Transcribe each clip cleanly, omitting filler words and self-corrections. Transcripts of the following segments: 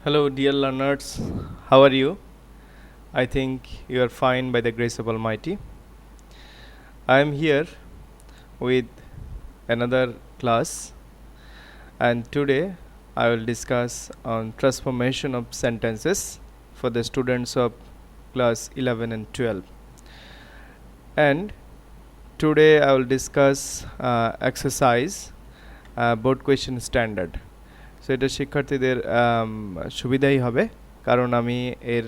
Hello, dear learners. How are you? I think you are fine by the grace of Almighty. I am here with another class, and today I will discuss on transformation of sentences for the students of class 11 and 12. And today I will discuss exercise board question standard. So এটা শিক্ষার্থীদের সুবিধাই হবে, কারণ আমি এর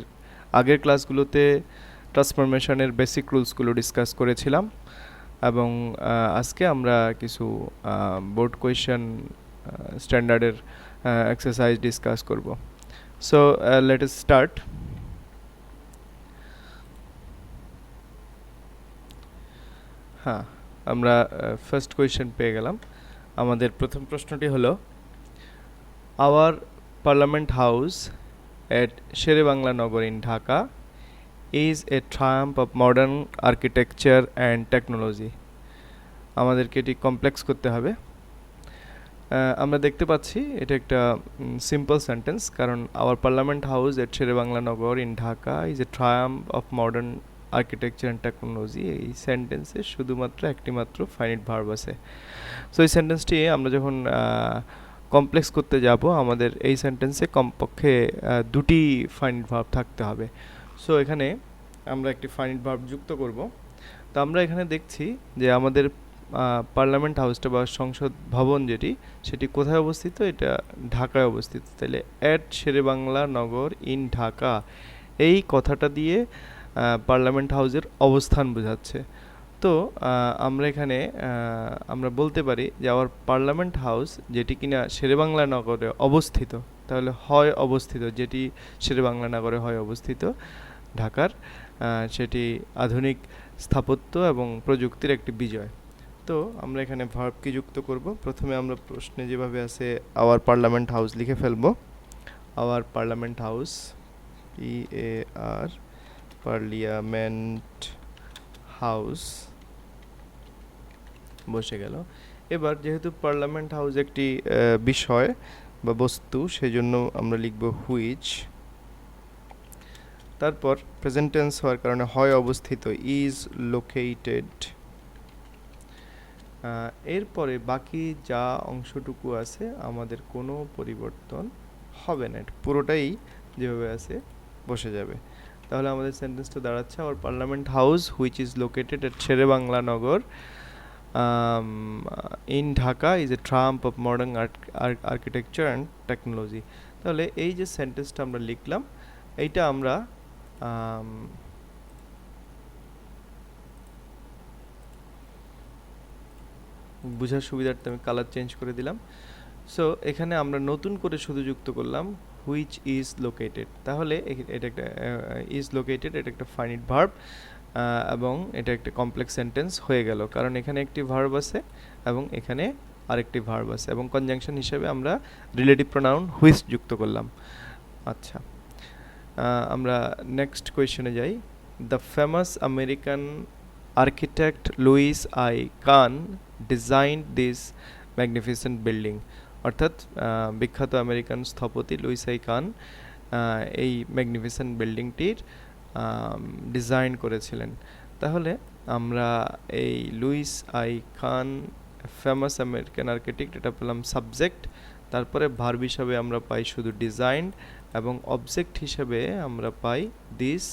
আগের ক্লাসগুলোতে ট্রান্সফরমেশনের basic রুলসগুলো discuss করেছিলাম এবং আজকে আমরা কিছু বোর্ড কোয়েশ্চেন স্ট্যান্ডার্ডের এক্সারসাইজ ডিসকাস করব। So let us start. হ্যাঁ, আমরা ফার্স্ট কোয়েশ্চেন পেয়ে গেলাম। আমাদের প্রথম প্রশ্নটি হলো, Our Parliament House at Shere-Bangla Nagar in Dhaka is a triumph of modern architecture and technology. আমাদেরকে এটি কমপ্লেক্স করতে হবে। আমরা দেখতে পাচ্ছি এটা একটা সিম্পল সেন্টেন্স, কারণ our parliament house at Sher-e-Bangla Nagar in Dhaka is a triumph of modern architecture and technology. এই সেন্টেন্সে শুধুমাত্র একটি মাত্র ফাইনিট ভার্ব আছে। সো এই সেন্টেন্সটি আমরা যখন কমপ্লেক্স করতে যাব, আমাদের এই সেন্টেন্সে কমপক্ষে দুটি ফাইনিট ভার্ব থাকতে হবে। সো এখানে আমরা একটি ফাইনিট ভার্ব যুক্ত করব। তো আমরা এখানে দেখছি যে আমাদের পার্লামেন্ট হাউসটা বা সংসদ ভবন যেটি, সেটি কোথায় অবস্থিত? এটা ঢাকায় অবস্থিত। তাহলে অ্যাট শেরে-বাংলা নগর ইন ঢাকা, এই কথাটা দিয়ে পার্লামেন্ট হাউসের অবস্থান বোঝাচ্ছে। তো আমরা এখানে আমরা বলতে পারি যে আওয়ার পার্লামেন্ট হাউস, যেটি কিনা শেরে-বাংলা নগরে অবস্থিত, তাহলে হয় অবস্থিত, যেটি শেরে-বাংলা নগরে হয় অবস্থিত ঢাকার, সেটি আধুনিক স্থাপত্য এবং প্রযুক্তির একটি বিজয়। তো আমরা এখানে ভার্ব কি যুক্ত করব? প্রথমে আমরা প্রশ্নে যেভাবে আছে আওয়ার পার্লামেন্ট হাউস লিখে ফেলব। Our parliament house, PAR parliament house বসে গেল। এবার যেহেতু পার্লামেন্ট হাউস একটি বিষয় বা বস্তু, সেজন্য আমরা লিখব হুইচ। তারপর প্রেজেন্ট টেন্স হওয়ার কারণে হয় অবস্থিত, ইজ লোকেটেড। এরপরে বাকি যা অংশটুকু আছে আমাদের কোনো পরিবর্তন হবে না, পুরোটাই যেভাবে আছে বসে যাবে। তাহলে আমাদের সেন্টেন্সটা দাঁড়াচ্ছে, our parliament house which is located at Sher-e-Bangla Nagar in Dhaka is a triumph of modern architecture and technology. তাহলে এই যে সেন্টেন্সটা আমরা লিখলাম, এইটা আমরা বোঝার সুবিধার্থে আমি কালার চেঞ্জ করে দিলাম। সো এখানে আমরা নতুন করে শুধু যুক্ত করলাম হুইচ ইজ লোকেটেড। তাহলে এটা একটা ইজ লোকেটেড, এটা একটা ফাইনিট ভার্ব এবং এটা একটা কমপ্লেক্স সেন্টেন্স হয়ে গেল, কারণ এখানে একটি ভার্ব আছে এবং এখানে আরেকটি ভার্ব আছে, এবং কনজাংশন হিসেবে আমরা রিলেটিভ প্রোনাউন হুইচ যুক্ত করলাম। আচ্ছা, আমরা নেক্সট কোয়েশ্চনে যাই। The famous American architect Louis I Kahn designed this magnificent building. অর্থাৎ বিখ্যাত আমেরিকান স্থপতি লুইস আই কান এই ম্যাগনিফিসেন্ট বিল্ডিংটির ডিজাইন করেছিলেন। তাহলে আমরা এই Louis I Kahn famous American architect, এটা পেলাম সাবজেক্ট। তারপরে ভার্ব হিসাবে আমরা পাই শুধু ডিজাইন, এবং অবজেক্ট হিসাবে আমরা পাই দিস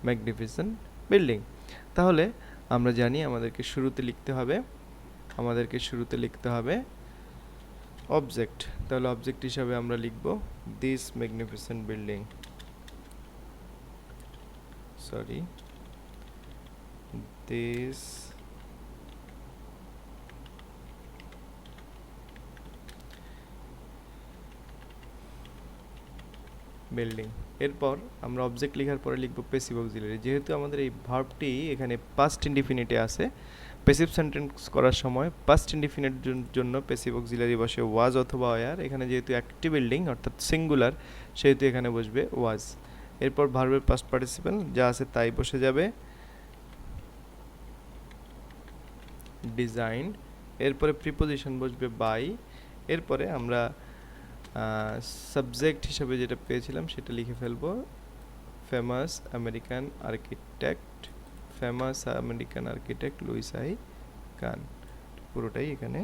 ম্যাগনিফিসেন্ট বিল্ডিং। তাহলে আমরা জানি আমাদেরকে শুরুতে লিখতে হবে অবজেক্ট। তাহলে অবজেক্ট হিসাবে আমরা লিখব this magnificent building, this building. এরপর আমরা অবজেক্ট লেখার পরে লিখব প্যাসিভ অক্সিলারি। যেহেতু আমাদের এই ভার্বটি এখানে পাস্ট ইনডিফিনিটে আছে, প্যাসিভ সেন্টেন্স করার সময় পাস্ট ইনডিফিনিটের জন্য প্যাসিভ অক্সিলারি বসে ওয়াজ অথবা ওয়ার। এখানে যেহেতু একটি বিল্ডিং অর্থাৎ সিঙ্গুলার, সেহেতু এখানে বসবে ওয়াজ। এরপর ভার্বের পাস্ট পার্টিসিপেল যা আছে তাই বসে যাবে, ডিজাইন। এরপরে প্রিপোজিশন বসবে বাই। এরপরে আমরা সাবজেক্ট হিসেবে যেটা পেয়েছিলাম সেটা লিখে ফেলবো, famous American architect Louis I Kahn, পুরোটাই এখানে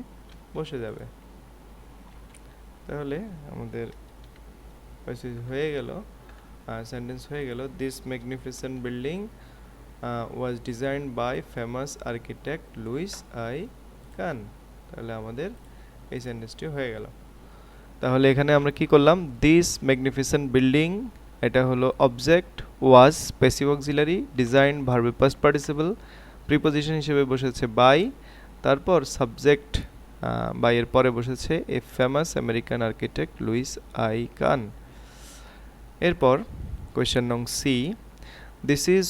বসে যাবে। তাহলে আমাদের হয়ে গেল, সেন্টেন্স হয়ে গেল, this magnificent building was designed by famous architect Louis I Kahn. তাহলে আমাদের এই সেন্টেন্সটি হয়ে গেল। তাহলে এখানে আমরা কি করলাম, দিস ম্যাগনিফিসেন্ট বিল্ডিং, এটা হলো object, was passive auxiliary, design ভার্বে পাস্ট পার্টিসিপল, প্রিপোজিশন হিসেবে বসেছে বাই, তারপর সাবজেক্ট বাই এর পরে বসেছে a famous American architect Louis I Kahn. এরপর কোয়েশ্চেন নং C, this is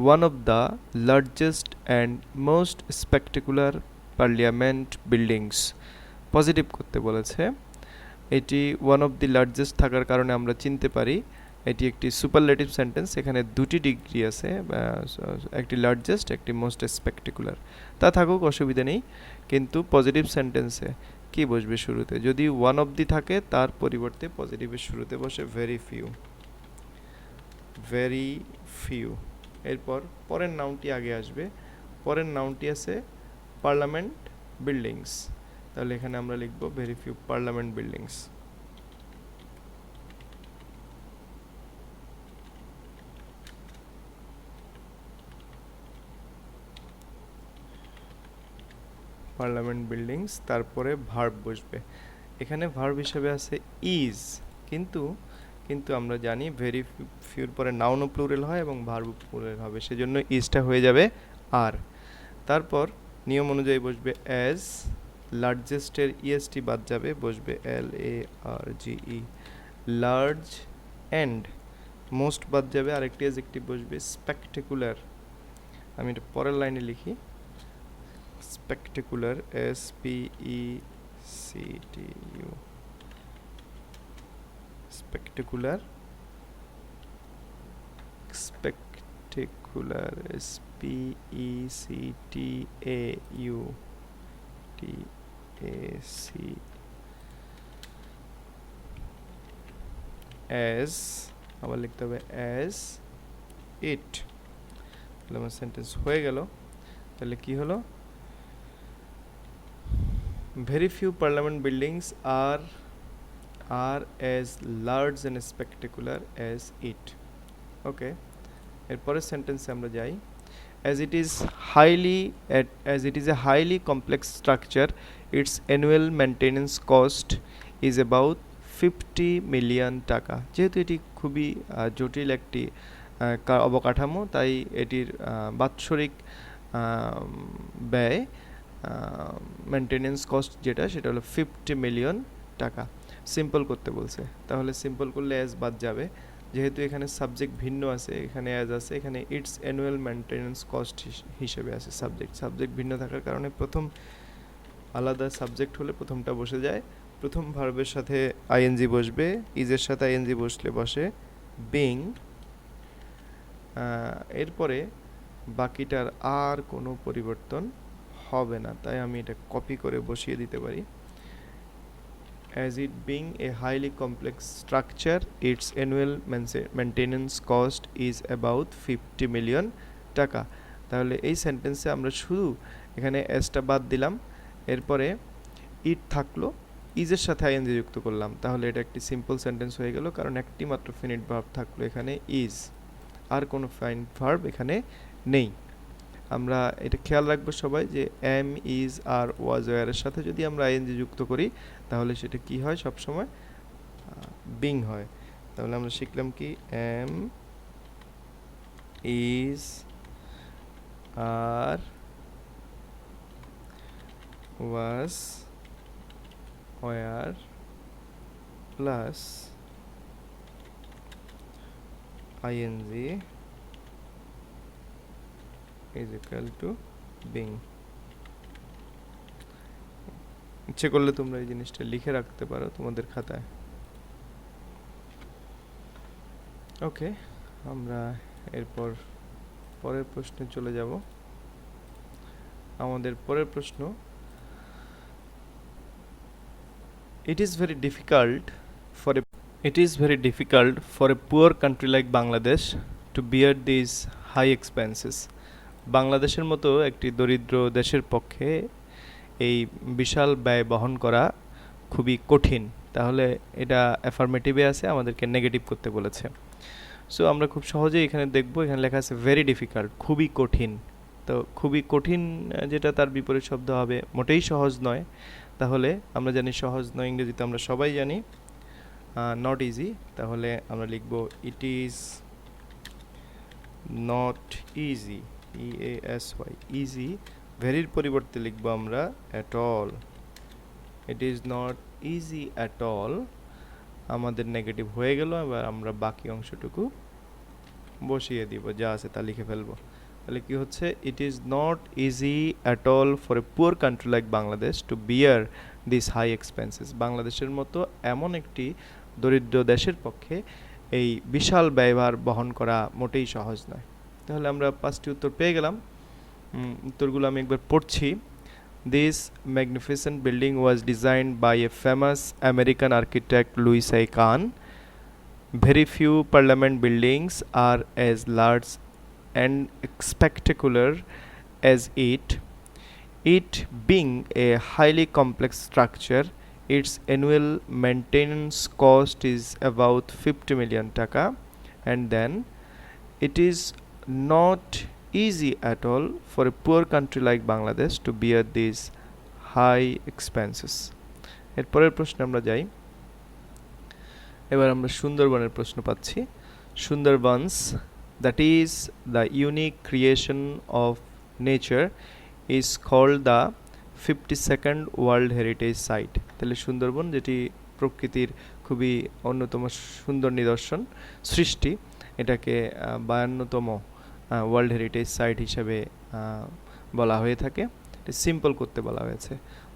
one of the largest and most spectacular parliament buildings. Positive করতে বলেছে, এটি ওয়ান অফ দি লার্জেস্ট থাকার কারণে আমরা চিনতে পারি এটি একটি সুপারলেটিভ সেন্টেন্স, এখানে দুটি ডিগ্রি আছে, একটি লার্জেস্ট একটি মোস্ট স্পেকটেকুলার। তা থাকুক, অসুবিধা নেই, কিন্তু পজিটিভ সেন্টেন্সে কি বসবে শুরুতে? যদি ওয়ান অফ দি থাকে তার পরিবর্তে পজিটিভের শুরুতে বসে ভেরি ফিউ। এরপর পরের নাউনটি আগে আসবে, পরের নাউনটি আছে পার্লামেন্ট বিল্ডিংস। তাহলে এখানে আমরা লিখব very few parliament buildings. Parliament buildings, তারপরে ভার্ব বসবে। এখানে ভার্ব হিসেবে আছে ইজ, কিন্তু আমরা জানি ভেরি ফিউর পরে নাউনও প্লুরাল হয় এবং ভার্ব প্লুরাল হবে, সেজন্য ইজটা হয়ে যাবে আর। তারপর নিয়ম অনুযায়ী বসবে অ্যাজ, লার্জেস্টের ইএসটি বাদ যাবে, বসবে LARGE, লার্জ অ্যান্ড, মোস্ট বাদ যাবে, আরেকটি অ্যাডজেক্টিভ বসবে স্পেকটেকুলার। আমি এটা পরের লাইনে লিখি, spectacular SPECTU, spectacular SPECTAU as, আবার লিখতে হবে as it। তাহলে আমার সেন্টেন্স হয়ে গেল। তাহলে কি হলো, very few parliament buildings are as large and spectacular as it. ওকে, এরপরের সেন্টেন্সে আমরা যাই, as it is a highly complex structure, its annual maintenance cost is about 50 million টাকা। যেহেতু এটি খুবই জটিল একটি অবকাঠামো, তাই এটির বাৎসরিক ব্যয়, মেনটেনেন্স কস্ট যেটা, সেটা হলো 50 মিলিয়ন টাকা। সিম্পল করতে বলছে, তাহলে সিম্পল করলে অ্যাজ বাদ যাবে, যেহেতু এখানে সাবজেক্ট ভিন্ন আছে, এখানে অ্যাজ আছে, এখানে ইটস অ্যানুয়াল মেনটেনেন্স কস্ট হিসেবে আছে সাবজেক্ট ভিন্ন থাকার কারণে প্রথম আলাদা সাবজেক্ট হলে প্রথমটা বসে যায়, প্রথম ভার্বের সাথে আইএনজি বসবে, ইজের সাথে আইএনজি বসলে বসে বিং। এরপরে বাকিটার আর কোনো পরিবর্তন হবে না, তাই আমি এটা কপি করে বসিয়ে দিতে পারি, as it being a highly complex structure, its annual maintenance cost is about 50 million টাকা। তাহলে এই সেন্টেন্সে আমরা শুধু এখানে এসটা বাদ দিলাম, এরপরে ইট থাকলো, ইজের সাথে আইএনজি যুক্ত করলাম, তাহলে এটা একটি সিম্পল সেন্টেন্স হয়ে গেল, কারণ একটি মাত্র ফিনিট ভার্ব থাকলো এখানে ইজ, আর কোনো ফাইনিট ভার্ব এখানে নেই। আমরা এটা খেয়াল রাখবো সবাই যে এম, ইজ, আর, ওয়াজ, ওয়ারের সাথে যদি আমরা আইএনজি যুক্ত করি তাহলে সেটা কি হয়, সবসময় বিং হয়। তাহলে আমরা শিখলাম কি, am, is, are, was, were plus ING is equal to being। ইচ্ছে করলে তোমরা এই জিনিসটা লিখে রাখতে পারো তোমাদের খাতায়। ওকে, আমরা এরপর পরের প্রশ্নে চলে যাব। আমাদের পরের প্রশ্ন, it is very difficult for a it is very difficult for a poor country like Bangladesh to bear these high expenses. বাংলাদেশের মতো একটি দরিদ্র দেশের পক্ষে এই বিশাল ব্যয় বহন করা খুবই কঠিন। তাহলে এটা অ্যাফার্মেটিভে আছে, আমাদেরকে নেগেটিভ করতে বলেছে। সো আমরা খুব সহজেই এখানে দেখব, এখানে লেখা আছে ভেরি ডিফিকাল্ট, খুবই কঠিন। তো খুবই কঠিন যেটা তার বিপরীত শব্দ হবে মোটেই সহজ নয়। তাহলে আমরা জানি সহজ নয় ইংরেজিতে আমরা সবাই জানি নট ইজি। তাহলে আমরা লিখব it is not easy, EASY, easy. ভেরির পরিবর্তে লিখব আমরা at all. It is not easy at all, আমাদের নেগেটিভ হয়ে গেল। এবার আমরা বাকি অংশটুকু বসিয়ে দিব, যা আছে তা লিখে ফেলবো। তাহলে কি হচ্ছে, it is not easy at all for a poor country like Bangladesh to bear this high expenses. বাংলাদেশের মতো এমন একটি দরিদ্র দেশের পক্ষে এই বিশাল ব্যয়ভার বহন করা মোটেই সহজ নয়। তাহলে আমরা 5টি উত্তর পেয়ে গেলাম। উত্তরগুলো আমি একবার পড়ছি। This magnificent building was designed by a famous American architect Louis A. Kahn. Very few parliament buildings are as large and spectacular as it. It being a highly complex structure, its annual maintenance cost is about 50 million taka, and then it is not easy at all for a poor country like Bangladesh to bear these high expenses. এরপরের প্রশ্নে আমরা যাই। এবার আমরা সুন্দরবনের প্রশ্ন পাচ্ছি। Sundarbans, that is the unique creation of nature, is called the 52nd World Heritage Site. তাহলে সুন্দরবন, যেটি প্রকৃতির খুবই অন্যতম সুন্দর নিদর্শন সৃষ্টি, এটাকে 52তম ওয়ার্ল্ড হেরিটেজ সাইট হিসেবে বলা হয়ে থাকে। সিম্পল করতে বলা হয়েছে।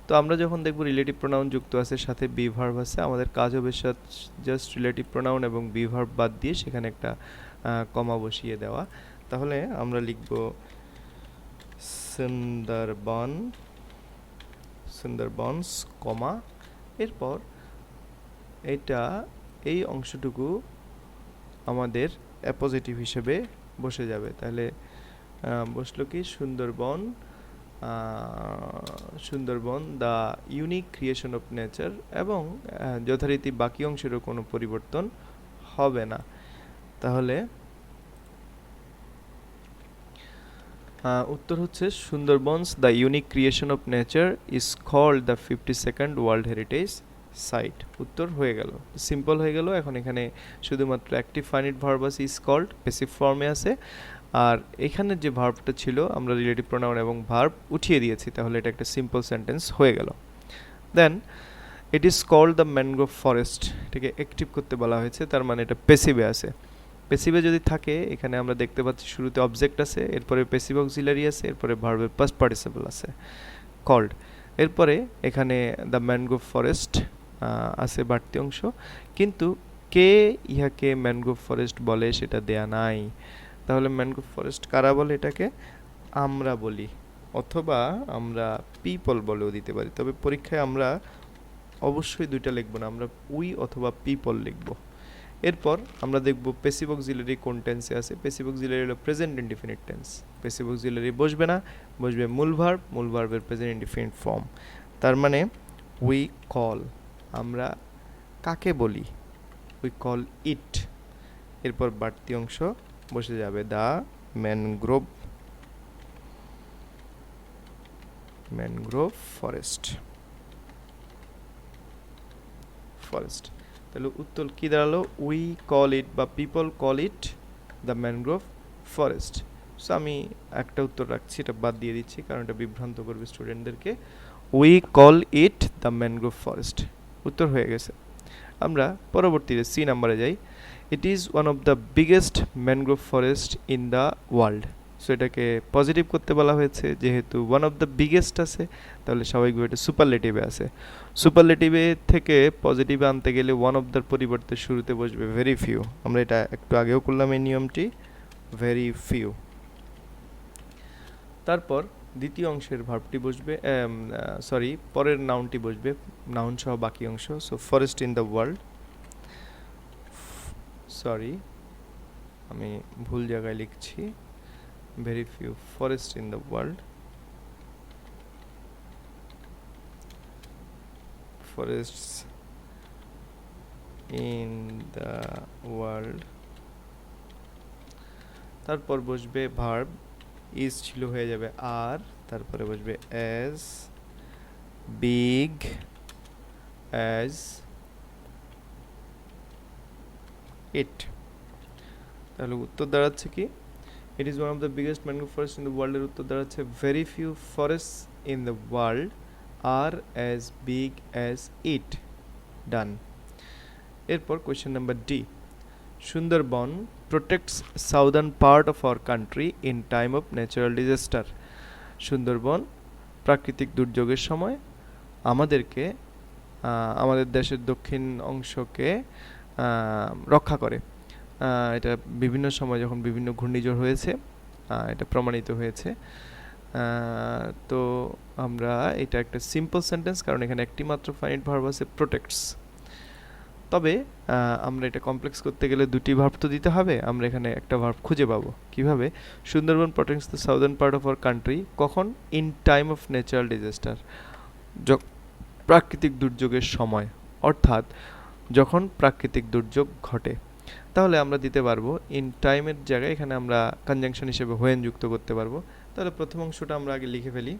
তো আমরা যখন দেখব রিলেটিভ প্রোনাউন যুক্ত আছে, সাথে বি ভার্ব আছে, আমাদের কাজ হবে জাস্ট রিলেটিভ প্রোনাউন এবং বি ভার্ব বাদ দিয়ে সেখানে একটা কমা বসিয়ে দেওয়া। তাহলে আমরা লিখব সুন্দরবনস কমা, এরপর এই অংশটুকু আমাদের অ্যাপোজিটিভ হিসেবে বসে যাবে। তাহলে বসলো কি, Sundarban the unique creation of nature, এবং যথারীতি বাকি অংশেরও কোনো পরিবর্তন হবে না। তাহলে উত্তর হচ্ছে Sundarbans the unique creation of nature is called the 52nd world heritage site. উত্তর হয়ে গেল, সিম্পল হয়ে গেল। এখন এখানে শুধুমাত্র একটি ফাইনিট ভার্ব আছে, ইজ কল্ড, প্যাসিভ ফর্মে আছে। আর এখানে যে ভার্বটা ছিল আমরা রিলেটিভ প্রোনাউন এবং ভার্ব উঠিয়ে দিয়েছি, তাহলে এটা একটা সিম্পল সেন্টেন্স হয়ে গেল। Then it is called the mangrove forest, এটাকে অ্যাক্টিভ করতে বলা হয়েছে, তার মানে এটা প্যাসিভে আছে। প্যাসিভে যদি থাকে, এখানে আমরা দেখতে পাচ্ছি শুরুতে অবজেক্ট আছে, এরপরে প্যাসিভ অক্সিলারি আছে, এরপরে ভার্বের পাস্ট পার্টিসিপল আছে কল্ড। এরপরে এখানে দ্য ম্যানগ্রোভ ফরেস্ট আছে বাড়তি অংশ, কিন্তু কে ইহাকে ম্যানগ্রোভ ফরেস্ট বলে সেটা দেয়া নাই। তাহলে ম্যানগ্রোভ ফরেস্ট কারা বলে এটাকে? আমরা বলি, অথবা আমরা পিপল বলেও দিতে পারি। তবে পরীক্ষায় আমরা অবশ্যই দুইটা লিখব না, আমরা উই অথবা পিপল লিখব। এরপর আমরা দেখব প্যাসিভ অক্সিলারি কোন টেন্সে আছে। প্যাসিভ অক্সিলারি হলো present indefinite tense. Passive auxiliary বসবে না, বসবে মূল ভার্ব, মূল ভার্বের প্রেজেন্ট ইনডিফিনিট ফর্ম। তার মানে উই কল, আমরা কাকে বলি, উই কল ইট। এরপর বাড়তি অংশ বসে যাবে দ্য ম্যানগ্রোভ ফরেস্ট। তাহলে উত্তর কি দাঁড়ালো? উই কল ইট বা people call it the mangrove forest. So আমি একটা উত্তর রাখছি, এটা বাদ দিয়ে দিচ্ছি কারণ এটা বিভ্রান্ত করবে স্টুডেন্টদেরকে। We call it the mangrove forest, উত্তর হয়ে গেছে। আমরা পরবর্তীতে সি নাম্বারে যাই। ইট is one of the biggest mangrove forest in the world. So এটাকে পজিটিভ করতে বলা হয়েছে, যেহেতু ওয়ান অফ দ্য বিগেস্ট আছে তাহলে স্বাভাবিকভাবে এটা সুপারলেটিভে আছে। সুপারলেটিভে থেকে পজিটিভে আনতে গেলে ওয়ান অফ দ্যার পরিবর্তে শুরুতে বসবে ভেরি ফিউ। আমরা এটা একটু আগেও করলাম এই নিয়মটি, ভেরি ফিউ। তারপর দ্বিতীয় অংশের ভার্বটি বসবে, পরের নাউনটি বসবে, নাউন সহ বাকি অংশ। So forest in the world, sorry, আমি ভুল জায়গায় লিখছি। Very few forest in the world, forests in the world, তারপর বসবে ভার্ব, ইজ ছিল হয়ে যাবে আর, তারপরে বসবে as big as it। তাহলে উত্তর দাঁড়াচ্ছে কি, it is one of the biggest mangrove forest in the world এর উত্তর দাঁড়াচ্ছে very few forests in the world are as big as it. Done. এরপর question number D, Sundarban protects southern part of our country in time of natural disaster. Sundarban প্রাকৃতিক দুর্যোগের সময় আমাদেরকে আমাদের দেশের দক্ষিণ অংশকে রক্ষা করে। এটা বিভিন্ন সময় যখন বিভিন্ন ঘূর্ণিঝড় হয়েছে এটা প্রমাণিত হয়েছে। তো আমরা এটা একটা সিম্পল সেন্টেন্স, কারণ এখানে একটি মাত্র ফাইনাইট ভার্ব আছে প্রোটেক্টস। তবে আমরা এটা কমপ্লেক্স করতে গেলে দুটি ভার্ব তো দিতে হবে, আমরা এখানে একটা ভার্ব খুঁজে পাবো কিভাবে। Sundarban protects the southern part of our country, কখন? In time of natural disaster, প্রাকৃতিক দুর্যোগের সময়, অর্থাৎ যখন প্রাকৃতিক দুর্যোগ ঘটে। তাহলে আমরা দিতে পারবো ইন টাইমের জায়গায় এখানে আমরা কনজাংশন হিসেবে হোয়েন যুক্ত করতে পারবো। তাহলে প্রথম অংশটা আমরা আগে লিখে ফেলি,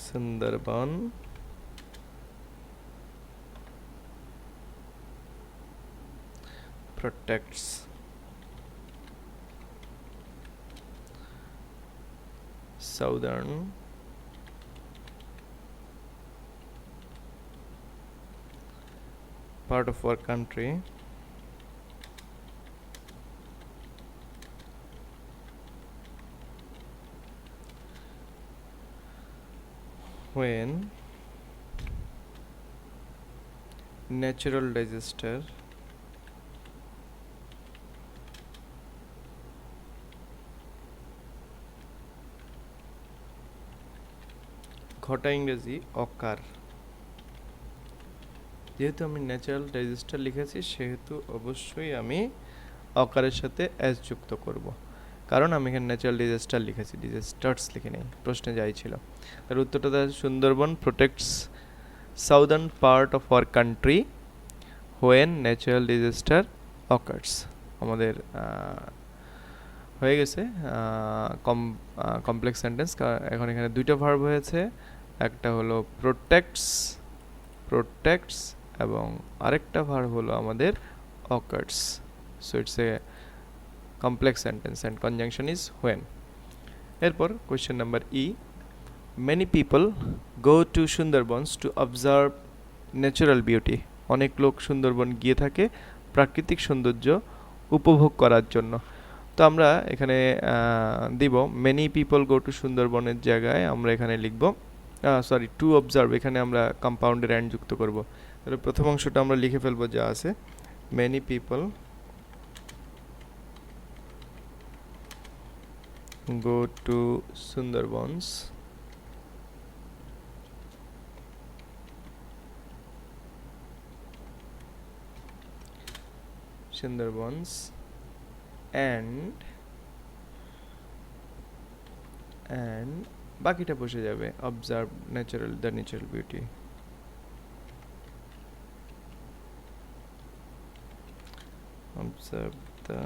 Sundarban protects southern part of our country when natural disaster ঘটা, ইংরেজি অকার। যেহেতু আমি ন্যাচারাল ডিজাস্টার লিখেছি সেহেতু অবশ্যই আমি অকারের সাথে অ্যাজ যুক্ত করব, কারণ আমি এখানে ন্যাচারাল ডিজাস্টার লিখেছি, ডিজাস্টার্স লিখে নেই, প্রশ্নে যাই ছিল। তার উত্তরটা দেওয়া, Sundarban protects southern part of our country when natural disaster occurs. আমাদের হয়ে গেছে কমপ্লেক্স সেন্টেন্স। এখন এখানে দুইটা ভার্ব হয়েছে, একটা হলো প্রোটেক্টস এবং আরেকটা ভার্ব হলো আমাদের occurs. So it's a complex sentence and conjunction is when. এরপর question number E, many people go to Sundarbans to observe natural beauty. অনেক লোক সুন্দরবন গিয়ে থাকে প্রাকৃতিক সৌন্দর্য উপভোগ করার জন্য। তো আমরা এখানে দিব মেনি পিপল গো টু সুন্দরবনের জায়গায় আমরা এখানে লিখব টু অবজার্ভ, এখানে আমরা কম্পাউন্ডের অ্যান্ড যুক্ত করব। তাহলে প্রথম অংশটা আমরা লিখে ফেলবো যা আছে, many people go to Sundarbans and বাকিটা বসে যাবে observe the natural beauty. Observe the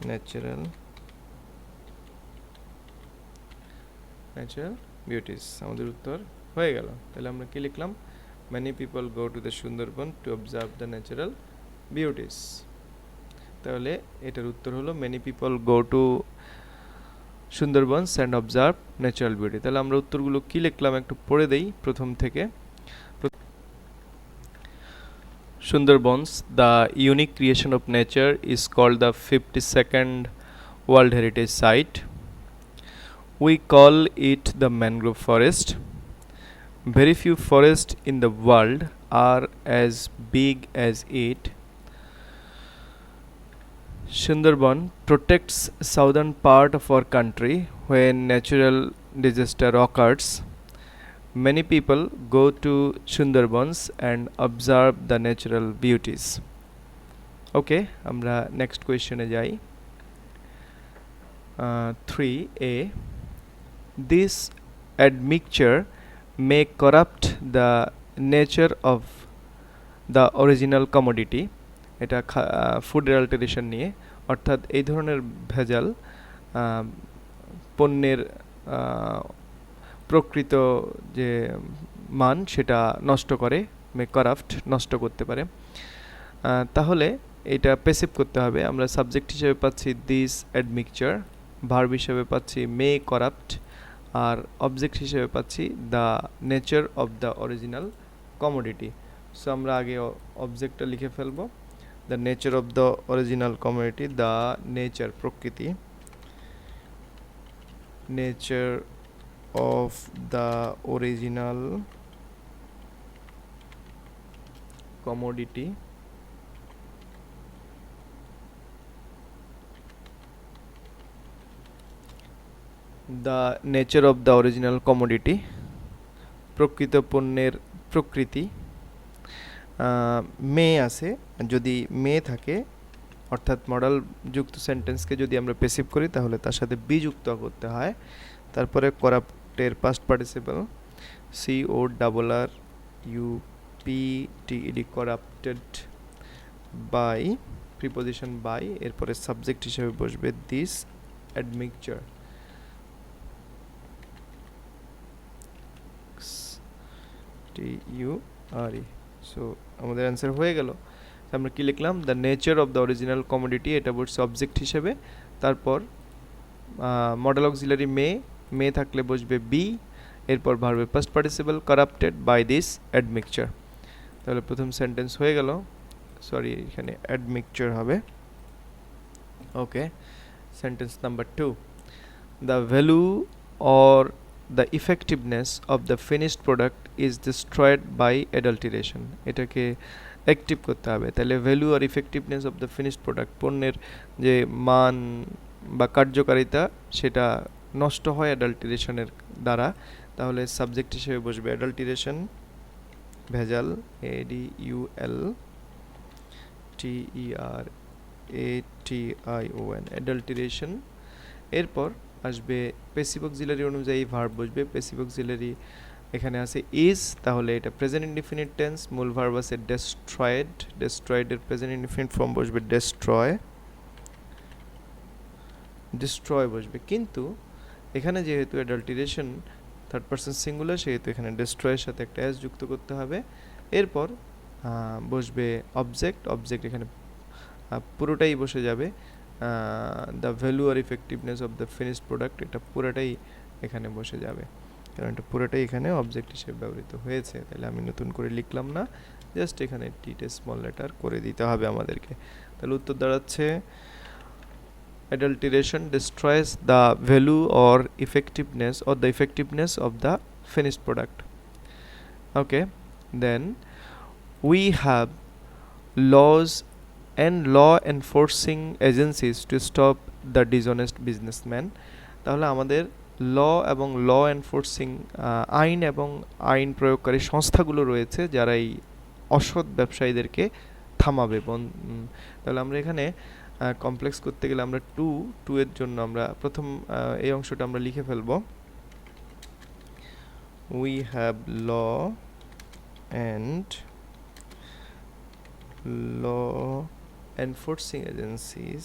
natural beauties. আমাদের উত্তর হয়ে গেল। তাহলে আমরা কি লিখলাম, many people go to the Sundarban to observe the natural beauties। তাহলে এটার উত্তর হলো many people go to Sundarbans and observe natural beauty। তাহলে আমরা উত্তরগুলো কি লিখলাম একটু পড়ে দেই প্রথম থেকে। Sundarbans, the unique creation of nature, is called the 52nd World Heritage Site. We call it the mangrove forest. Very few forests in the world are as big as it. Sundarban protects southern part of our country when natural disaster occurs. many people go to Sundarbans and observe the natural beauties. Okay, আমরা next question এ যাই. 3a, this admixture may corrupt the nature of the original commodity. এটা food adulteration নিয়ে, অর্থাৎ এই ধরনের ভেজাল পণ্যের প্রকৃত যে মান সেটা নষ্ট করে, মে করাপ্ট, নষ্ট করতে পারে। তাহলে এটা প্যাসিভ করতে হবে। আমরা সাবজেক্ট হিসেবে পাচ্ছি দিস অ্যাডমিক্সচার, ভার্ব হিসেবে পাচ্ছি মে করাপ্ট, আর অবজেক্ট হিসেবে পাচ্ছি the nature of the original commodity. So আমরা আগে অবজেক্টটা লিখে ফেলবো। The nature of the original commodity, the nature প্রকৃতি, nature of the original commodity, the nature of the original commodity, প্রকৃত পণ্যের প্রকৃতি। মে আছে, যদি মে থাকে অর্থাৎ মডেল যুক্ত সেন্টেন্সকে যদি আমরা প্যাসিভ করি তাহলে তার সাথে বি যুক্ত করতে হয়। তারপরে করাপ্টের past participle CORRUPTED, corrupted, by preposition by, এরপরে সাবজেক্ট হিসেবে বসবে দিস অ্যাডমিক্সচার। TURE। সো আমাদের অ্যান্সার হয়ে গেল। আমরা কি লিখলাম? The nature of the original commodity, এটা বসছে অবজেক্ট হিসেবে। তারপর মডেল অক্সিলারি মে থাকলে বসবে বি, এরপর ভার্বে past participle corrupted by this admixture. তাহলে প্রথম সেন্টেন্স হয়ে গেল, সরি এখানে অ্যাডমিক্সচার হবে। Okay, sentence number 2, the value or the effectiveness of the finished product is destroyed by adulteration. এটাকে অ্যাক্টিভ করতে হবে। তাহলে ভ্যালু আর effectiveness of the finished product, পণ্যের যে মান বা কার্যকারিতা সেটা নষ্ট হয় অ্যাডাল্টারেশনের দ্বারা। তাহলে সাবজেক্ট হিসেবে বসবে অ্যাডাল্টারেশন, ভেজাল, ADULTERATION, অ্যাডাল্টারেশন। এরপর আসবে প্যাসিভ অক্সিলারি অনুযায়ী ভার্ব বসবে। প্যাসিভ অক্সিলারি এখানে আছে ইজ, তাহলে এটা প্রেজেন্ট ইনডিফিনিট টেন্স। মূল ভার্ব আছে ডেস্ট্রয়েড, ডেস্ট্রয়েডের প্রেজেন্ট ইনডিফিনিট ফর্ম বসবে ডেস্ট্রয়, ডিস্ট্রয় বসবে। কিন্তু এখানে যেহেতু অ্যাডাল্টারেশন থার্ড পারসন সিঙ্গুলার, সেহেতু এখানে ডেস্ট্রয়ের সাথে একটা এস যুক্ত করতে হবে। এরপর বসবে অবজেক্ট, অবজেক্ট এখানে পুরোটাই বসে যাবে দ্য ভ্যালু আর effectiveness of the finished product, এটা পুরোটাই এখানে বসে যাবে, কারণ এটা পুরোটাই এখানে অবজেক্ট হিসেবে ব্যবহৃত হয়েছে। তাহলে আমি নতুন করে লিখলাম না, জাস্ট এখানে টিতে স্মল লেটার করে দিতে হবে আমাদেরকে। তাহলে উত্তর দাঁড়াচ্ছে adulteration destroys the value or effectiveness of the finished product. Okay, then we have laws and law enforcing agencies to stop the dishonest businessman. তাহলে আমাদের ল এবং ল এনফোর্সিং আইন এবং আইন প্রয়োগকারী সংস্থাগুলো রয়েছে যারা এই অসৎ ব্যবসায়ীদেরকে থামাবে। তাহলে আমরা এখানে কমপ্লেক্স করতে গেলে আমরা টু এর জন্য আমরা প্রথম এই অংশটা আমরা লিখে ফেলবো। We have law and law enforcing agencies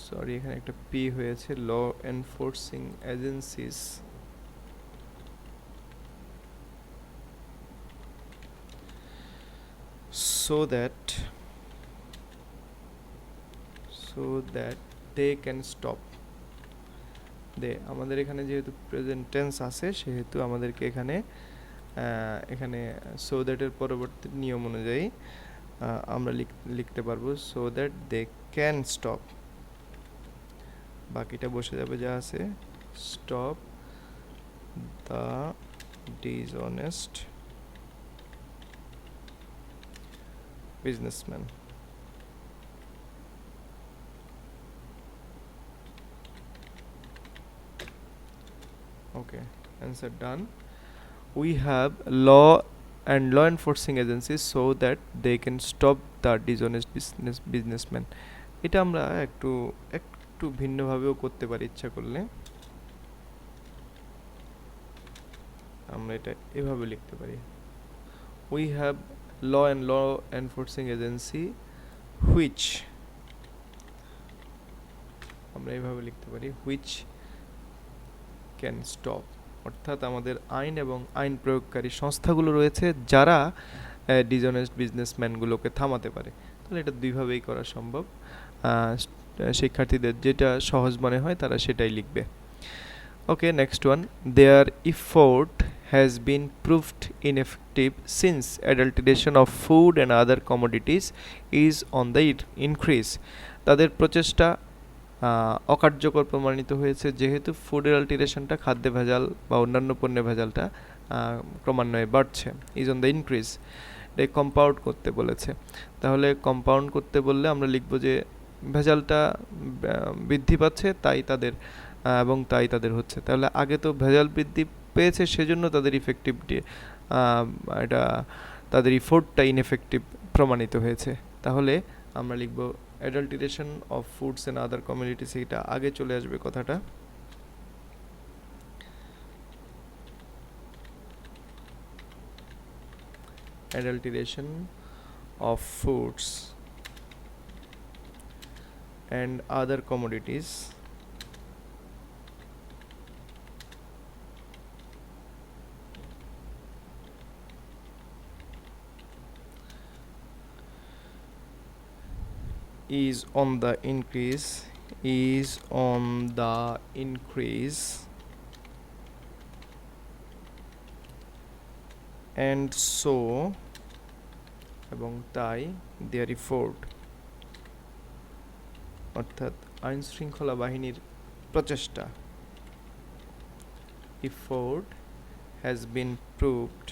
sorry এখানে একটা পি হয়েছে, law enforcing agencies so that they can stop আমাদের এখানে যেহেতু প্রেজেন্ট টেন্স আছে সেহেতু আমাদেরকে এখানে সো দ্যাট এর পরবর্তী নিয়ম অনুযায়ী আমরা লিখতে পারবো so that they can stop, বাকিটা বসে যাবে যা আছে stop the dishonest businessman. Okay, answer done. We have law and law enforcing agencies so that they can stop the dishonest businessman. এটা আমরা একটু ভিন্নভাবেও করতে পারি ইচ্ছা করলে। আমরা এটা এভাবে লিখতে পারি, we have law enforcing agency which, আমরা এভাবে লিখতে পারি which can stop, অর্থাৎ আমাদের আইন এবং আইন প্রয়োগকারী সংস্থাগুলো রয়েছে যারা ডিসঅনেস্ট বিজনেসম্যানগুলোকে থামাতে পারে। তাহলে এটা দুইভাবেই করা সম্ভব। শিক্ষার্থীদের যেটা সহজ মনে হয় তারা সেটাই লিখবে। Okay, next one, their effort has been proved ineffective since adulteration of food and other commodities is on the increase. তাদের প্রচেষ্টা অকার্যকর প্রমাণিত হয়েছে যেহেতু ফুড অ্যাডাল্টারেশনটা, খাদ্যে ভেজাল বা অন্যান্য পণ্যে ভেজালটা ক্রমান্বয়ে বাড়ছে, ইজ অন দ্য ইনক্রিজ। এটা কম্পাউন্ড করতে বলেছে, তাহলে কম্পাউন্ড করতে বললে আমরা লিখব যে ভেজালটা বৃদ্ধি পাচ্ছে তাই তাদের এবং তাই তাদের হচ্ছে। তাহলে আগে তো ভেজাল বৃদ্ধি পেয়েছে সেজন্য তাদের ইফেক্টিভিটি, এটা তাদের ইফোর্টটা ইনএফেক্টিভ প্রমাণিত হয়েছে। তাহলে আমরা লিখব adulteration of foods and other communities, এটা আগে চলে আসবে কথাটা। Adulteration of foods and other commodities is on the increase, and so এবং তাই their effort, অর্থাৎ আইন শৃঙ্খলা বাহিনীর প্রচেষ্টা, effort has been proved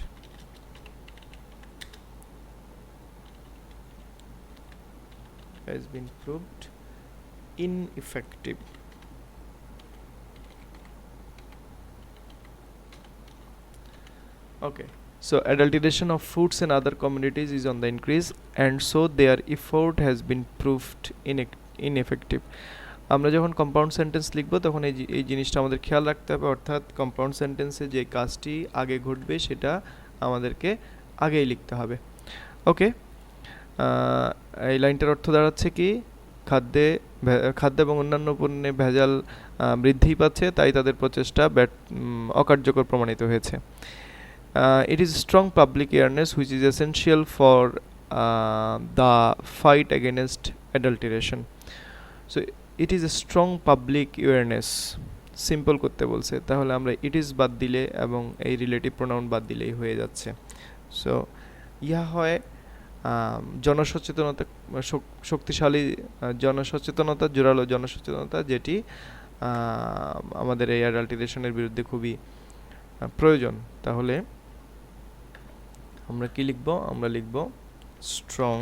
ineffective. Okay, so adulteration of foods and other commodities is on the increase and so their effort has been proved ineffective. আমরা যখন compound sentence লিখব তখন এই জিনিসটা আমাদের খেয়াল রাখতে হবে, অর্থাৎ কম্পাউন্ড সেন্টেন্সে যে কাজটি আগে ঘটবে সেটা আমাদেরকে আগেই লিখতে হবে। ওকে, এই লাইনটার অর্থ দাঁড়াচ্ছে কি, খাদ্য এবং অন্যান্য পণ্যে ভেজাল বৃদ্ধি পাচ্ছে তাই তাদের প্রচেষ্টা অকার্যকর প্রমাণিত হয়েছে। It is strong public awareness which is essential for the fight against adulteration. So it is a strong public awareness, simple করতে বলছে, তাহলে আমরা ইট ইজ বাদ দিলে এবং এই রিলেটিভ প্রোনাউন বাদ দিলেই হয়ে যাচ্ছে। সো ইহা হয় জনসচেতনতা, শক্তিশালী জনসচেতনতা, জোরালো জনসচেতনতা, যেটি আমাদের এই অ্যাডাল্টারেশনের বিরুদ্ধে খুবই প্রয়োজন। তাহলে আমরা কি লিখব? আমরা লিখব strong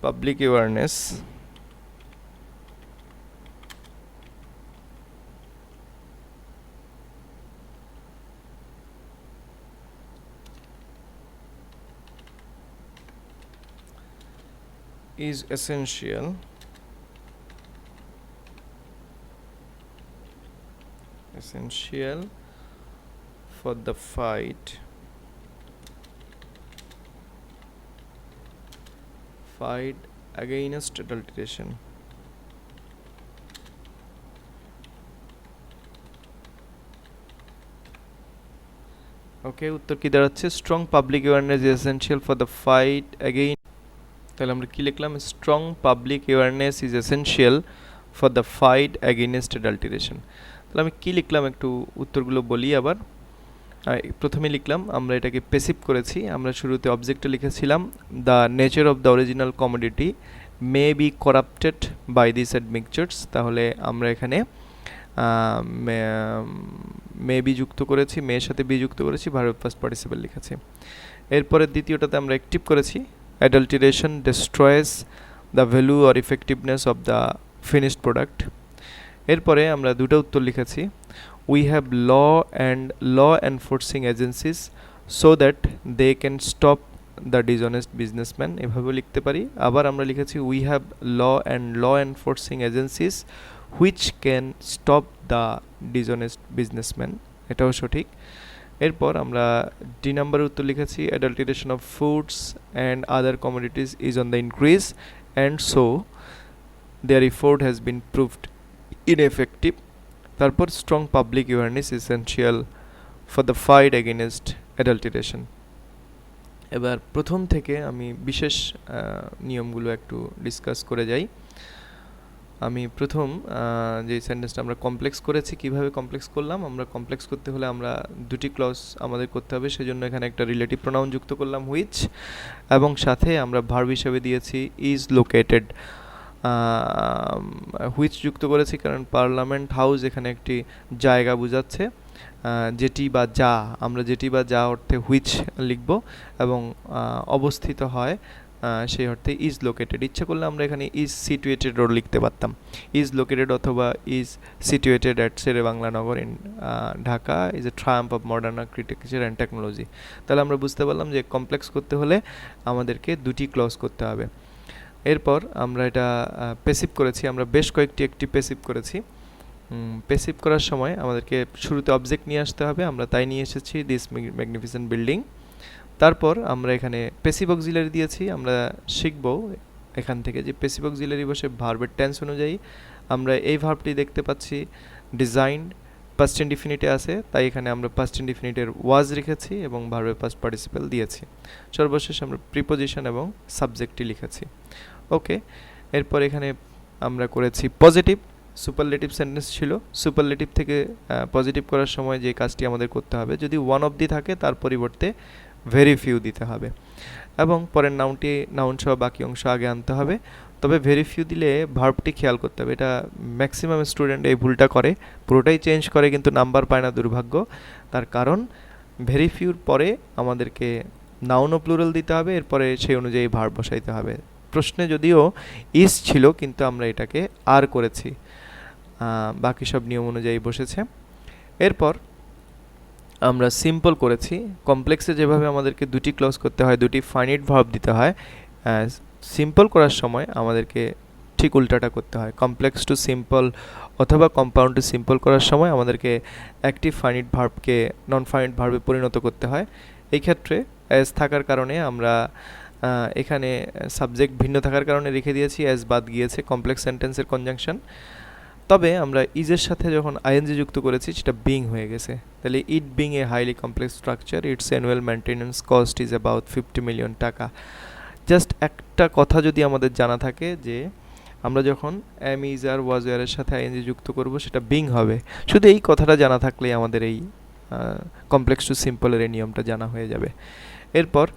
public awareness is essential for the fight against adulteration. ওকে, উত্তর কি দাঁড়াচ্ছে? Strong public awareness is essential for the fight again. তাহলে আমরা কি লিখলাম? Strong public awareness is essential for the fight against adulteration. তাহলে আমি কি লিখলাম একটু উত্তরগুলো বলি আবার। প্রথমে লিখলাম, আমরা এটাকে প্যাসিভ করেছি। আমরা শুরুতে অবজেক্টে লিখেছিলাম the nature of the original commodity may be corrupted by this admixtures. তাহলে আমরা এখানে মে বি যুক্ত করেছি, মেয়ের সাথে বি যুক্ত করেছি, ভার্ব ফার্স্ট পার্টিসিপল লিখেছি। এরপরে দ্বিতীয়টাতে আমরা অ্যাক্টিভ করেছি adulteration destroys the value or effectiveness of the finished product. এরপরে আমরা দুটো উত্তর লিখেছি we have law enforcing agencies so that they can stop the dishonest businessman, এভাবেও লিখতে পারি। আবার আমরা লিখেছি we have law enforcing agencies which can stop the dishonest businessman, এটাও সঠিক। এরপর আমরা ডি নাম্বারের উত্তর লিখেছি adulteration of foods and other commodities is on the increase and so there effort has been proved ineffective. তারপর strong public awareness essential for the fight against adulteration. এবার প্রথম থেকে আমি বিশেষ নিয়মগুলো একটু ডিসকাস করে যাই। আমি প্রথম যে সেন্টেন্সটা আমরা কমপ্লেক্স করেছি, কিভাবে কমপ্লেক্স করলাম, আমরা কমপ্লেক্স করতে হলে আমরা দুটি ক্লজ আমাদের করতে হবে, সেজন্য এখানে একটা রিলেটিভ প্রোনাউন যুক্ত করলাম হুইচ, এবং সাথে আমরা ভার্ব হিসেবে দিয়েছি ইজ লোকেটেড। হুইচ যুক্ত করেছি কারণ পার্লামেন্ট হাউস এখানে একটি জায়গা বোঝাচ্ছে, যেটি বা যা, আমরা যেটি বা যা অর্থে হুইচ লিখব এবং অবস্থিত হয় সেই অর্থে ইজ লোকেটেড। ইচ্ছে করলে আমরা এখানে ইজ সিটুয়েটেডও লিখতে পারতাম, ইজ লোকেটেড অথবা is situated at Sher-e-Bangla Nagar in Dhaka is a triumph of modern architecture and technology. তাহলে আমরা বুঝতে পারলাম যে কমপ্লেক্স করতে হলে আমাদেরকে দুটি ক্লজ করতে হবে। এরপর আমরা এটা প্যাসিভ করেছি, আমরা বেশ কয়েকটি একটি প্যাসিভ করেছি। প্যাসিভ করার সময় আমাদেরকে শুরুতে অবজেক্ট নিয়ে আসতে হবে, আমরা তাই নিয়ে এসেছি দিস ম্যাগনিফিসেন্ট বিল্ডিং। তারপর আমরা এখানে প্যাসিভ অক্সিলারি দিয়েছি। আমরা শিখব এখান থেকে যে প্যাসিভ অক্সিলারি বসে ভার্বের টেন্স অনুযায়ী আমরা এই ভার্বটি দেখতে পাচ্ছি ডিজাইন পাস্ট ইনডিফিনিটে আছে, তাই এখানে আমরা পাস্ট ইনডিফিনিটের ওয়াজ রেখেছি এবং ভার্বের পাস্ট পার্টিসিপেল দিয়েছি। সর্বশেষ আমরা প্রিপোজিশন এবং সাবজেক্টটি লিখেছি। ওকে, এরপর এখানে আমরা করেছি পজিটিভ সুপারলেটিভ সেন্টেন্স ছিল। সুপারলেটিভ থেকে পজিটিভ করার সময় যে কাজটি আমাদের করতে হবে, যদি ওয়ান অফ দি থাকে তার পরিবর্তে ভেরি ফিউ দিতে হবে এবং পরের নাউন সহ বাকি অংশ আগে আনতে হবে। তবে ভেরি ফিউ দিলে ভার্বটি খেয়াল করতে হবে, এটা ম্যাক্সিমাম স্টুডেন্ট এই ভুলটা করে, পুরোটাই চেঞ্জ করে কিন্তু নাম্বার পায় না, দুর্ভাগ্য। তার কারণ ভেরি ফিউর পরে আমাদেরকে নাউন ও প্লুরাল দিতে হবে, এরপরে সেই অনুযায়ী ভার্ব বসাইতে হবে। প্রশ্নে যদিও ইজ ছিল কিন্তু আমরা এটাকে আর করেছি, বাকি সব নিয়ম অনুযায়ী বসেছে। এরপর আমরা সিম্পল করেছি। কমপ্লেক্সে যেভাবে আমাদেরকে দুটি ক্লজ করতে হয়, দুটি ফাইনিট ভার্ব দিতে হয়, সিম্পল করার সময় আমাদেরকে ঠিক উল্টাটা করতে হয়। কমপ্লেক্স টু সিম্পল অথবা কম্পাউন্ড টু সিম্পল করার সময় আমাদেরকে একটি ফাইনিট ভার্বকে নন ফাইনিট ভার্বে পরিণত করতে হয়। এই ক্ষেত্রে অ্যাজ থাকার কারণে আমরা এখানে সাবজেক্ট ভিন্ন থাকার কারণে রেখে দিয়েছি, অ্যাজ বাদ গিয়েছে কমপ্লেক্স সেন্টেন্সের কনজাংশন। তবে আমরা ইজের সাথে যখন আইএনজি যুক্ত করেছি সেটা বিং হয়ে গেছে। তাহলে it being a highly complex structure, it's annual maintenance cost is about 50 million টাকা। জাস্ট একটা কথা যদি আমাদের জানা থাকে যে আমরা যখন এম ইজ আর ওয়াজ ওয়ারের সাথে আইএনজি যুক্ত করব সেটা বিং হবে, শুধু এই কথাটা জানা থাকলেই আমাদের এই কমপ্লেক্স টু সিম্পলের এই নিয়মটা জানা হয়ে যাবে। এরপর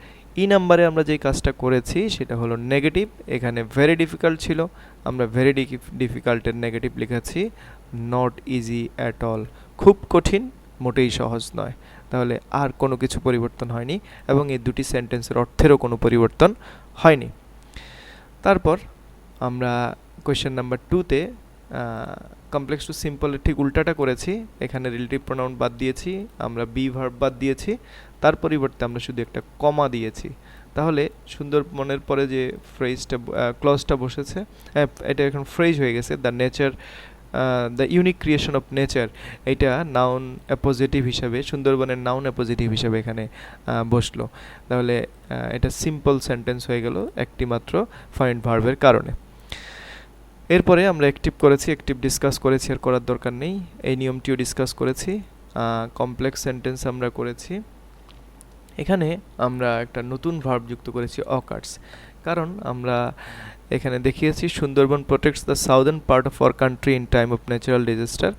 ই নাম্বারে আমরা যেই কাজটা করেছি সেটা হলো নেগেটিভ। এখানে ভেরি ডিফিকাল্ট ছিল, আমরা ভেরি ডিফিকাল্টের নেগেটিভ লিখেছি নট ইজি অ্যাট অল, খুব কঠিন, মোটেই সহজ নয়। তাহলে আর কোনো কিছু পরিবর্তন হয়নি এবং এই দুটি সেন্টেন্সের অর্থেরও কোনো পরিবর্তন হয়নি। তারপর আমরা কোয়েশ্চেন নাম্বার 2তে কমপ্লেক্স টু সিম্পলের ঠিক উল্টাটা করেছি। এখানে রিলেটিভ প্রোনাউন বাদ দিয়েছি, আমরা বি ভার্ব বাদ দিয়েছি, তার পরিবর্তে আমরা শুধু একটা কমা দিয়েছি। তাহলে সুন্দরবনের পরে যে ফ্রেজটা ক্লজটা বসেছে, এটা এখন ফ্রেজ হয়ে গেছে the nature the unique creation of nature, এটা নাউন অ্যাপোজিটিভ হিসাবে, সুন্দরবনের নাউন অ্যাপোজিটিভ হিসাবে এখানে বসলো। তাহলে এটা সিম্পল সেন্টেন্স হয়ে গেল একটি মাত্র ফাইন্ড ভার্বের কারণে। এরপরে আমরা অ্যাক্টিভ করেছি, অ্যাক্টিভ ডিসকাস করেছি, আর করার দরকার নেই, এই নিয়মটিও ডিসকাস করেছি। কমপ্লেক্স সেন্টেন্স আমরা করেছি। এখানে আমরা একটা নতুন ভার্ব যুক্ত করেছি অকার্স, কারণ আমরা এখানে দেখিয়েছি Sundarban protects the southern part of our country in time of natural disaster.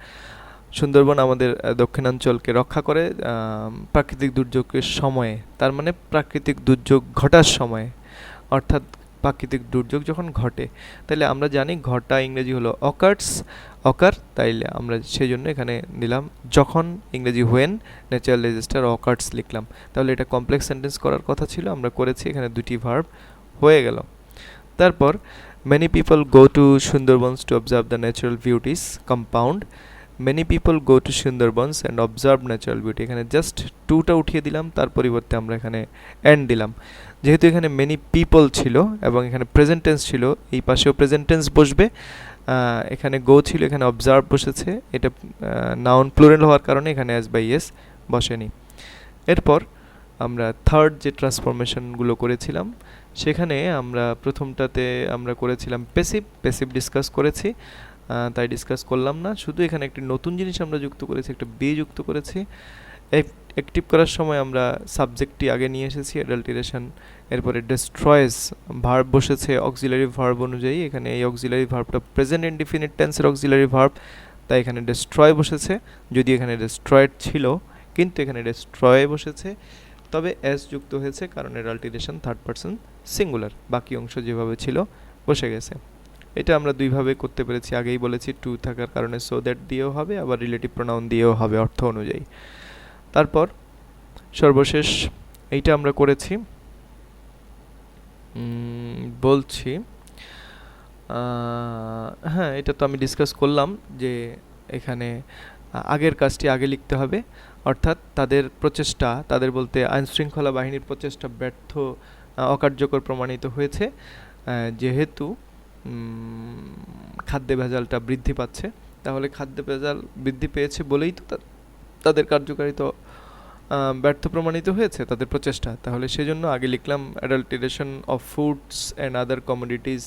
Sundarban আমাদের দক্ষিণাঞ্চলকে রক্ষা করে প্রাকৃতিক দুর্যোগের সময়ে, তার মানে প্রাকৃতিক দুর্যোগ ঘটার সময়ে, অর্থাৎ প্রাকৃতিক দুর্যোগ যখন ঘটে, তাহলে আমরা জানি ঘটা ইংরেজি হলো অকার্স, অকার, তাইলে আমরা সেই জন্য এখানে নিলাম যখন, ইংরেজি হোয়েন, ন্যাচারাল ডিজাস্টার অকার্স লিখলাম। তাহলে এটা কমপ্লেক্স সেন্টেন্স করার কথা ছিল, আমরা করেছি, এখানে দুটি ভার্ব হয়ে গেল। তারপর many people go to Sundarbans to observe the natural beauties, compound many people go to Sundarbans and observe natural beauty, এখানে জাস্ট টুটা উঠিয়ে দিলাম, তার পরিবর্তে আমরা এখানে এন্ড দিলাম। যেহেতু এখানে many people ছিল এবং এখানে প্রেজেন্ট টেন্স ছিল, এই পাশেও প্রেজেন্ট টেন্স বসবে, এখানে গো ছিল, এখানে অবজার্ভ বসেছে, এটা নাউন প্লুরাল হওয়ার কারণে এখানে অ্যাজ বাই এস বসেনি। এরপর আমরা থার্ড যে ট্রান্সফরমেশনগুলো করেছিলাম, সেখানে আমরা প্রথমটাতে আমরা করেছিলাম পেসিভ, পেসিভ ডিসকাস করেছি, তাই ডিসকাস করলাম না। শুধু এখানে একটি নতুন জিনিস আমরা যুক্ত করেছি, একটা বি যুক্ত করেছি। অ্যাক্টিভ করার সময় আমরা সাবজেক্টটি আগে নিয়ে এসেছি, অ্যাডাল্টেরেশন, এরপরে ডেস্ট্রয়েস ভার্ব বসেছে অক্সিলারি ভার্ব অনুযায়ী, এখানে এই অক্সিলারি ভার্বটা প্রেজেন্ট ইনডিফিনিট টেন্সের অক্সিলারি ভার্ব, তাই এখানে ডেস্ট্রয় বসেছে, যদি এখানে ডেস্ট্রয়েড ছিল কিন্তু এখানে ডেস্ট্রয় বসেছে, তবে এস যুক্ত হয়েছে কারণ অ্যাডাল্টেরেশন থার্ড পারসন সিঙ্গুলার, বাকি অংশ যেভাবে ছিল বসে গেছে। এটা আমরা দুইভাবে করতে পেরেছি, আগেই বলেছি টু থাকার কারণে সো দ্যাট দিয়েও হবে, আবার রিলেটিভ প্রোনাউন দিয়েও হবে অর্থ অনুযায়ী। তারপর সর্বশেষ এইটা আমরা করেছি, বলছি, হ্যাঁ এটা তো আমি ডিসকাস করলাম যে এখানে আগের কাজটি আগে লিখতে হবে, অর্থাৎ তাদের প্রচেষ্টা, তাদের বলতে আইনশৃঙ্খলা বাহিনীর প্রচেষ্টা ব্যর্থ, অকার্যকর প্রমাণিত হয়েছে, যেহেতু খাদ্যে ভেজালটা বৃদ্ধি পাচ্ছে। তাহলে খাদ্যে ভেজাল বৃদ্ধি পেয়েছে বলেই তো তাদের কার্যকারিতা ব্যর্থ প্রমাণিত হয়েছে, তাদের প্রচেষ্টা। তাহলে সেজন্য আগে লিখলাম adulteration of foods and other commodities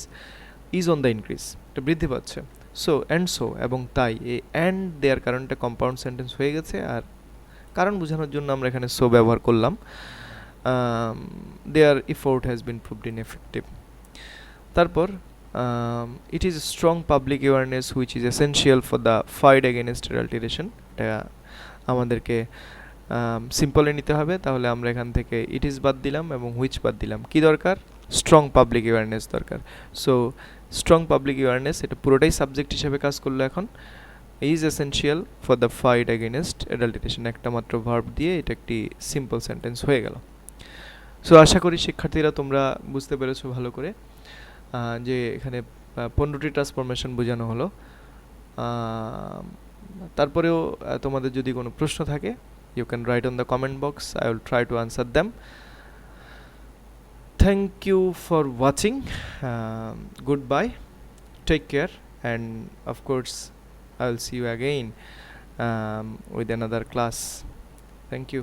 is on the increase, এটা বৃদ্ধি পাচ্ছে। সো এবং তাই, এই অ্যান্ড দেওয়ার কারণটা কম্পাউন্ড সেন্টেন্স হয়ে গেছে, আর কারণ বোঝানোর জন্য আমরা এখানে সো ব্যবহার করলাম। Their effort has been proved ineffective. তারপর it is strong public awareness which is essential for the fight against adulteration, এটা আমাদেরকে সিম্পলে নিতে হবে। তাহলে আমরা এখান থেকে ইট ইজ বাদ দিলাম এবং হুইচ বাদ দিলাম। কি দরকার? স্ট্রং পাবলিক অ্যাওয়ারনেস দরকার। সো স্ট্রং পাবলিক অ্যাওয়ারনেস, এটা পুরোটাই সাবজেক্ট হিসেবে কাজ করলো। এখন is essential for the fight against adulteration, একটা মাত্র ভার্ব দিয়ে এটা একটি সিম্পল সেন্টেন্স হয়ে গেল। সো আশা করি শিক্ষার্থীরা তোমরা বুঝতে পেরেছো ভালো করে, যে এখানে 15টি ট্রান্সফরমেশন বোঝানো হলো। তারপরেও তোমাদের যদি কোনো প্রশ্ন থাকে, you can write on the comment box, I will try to answer them. Thank you for watching, goodbye, take care, and of course I will see you again with another class. Thank you.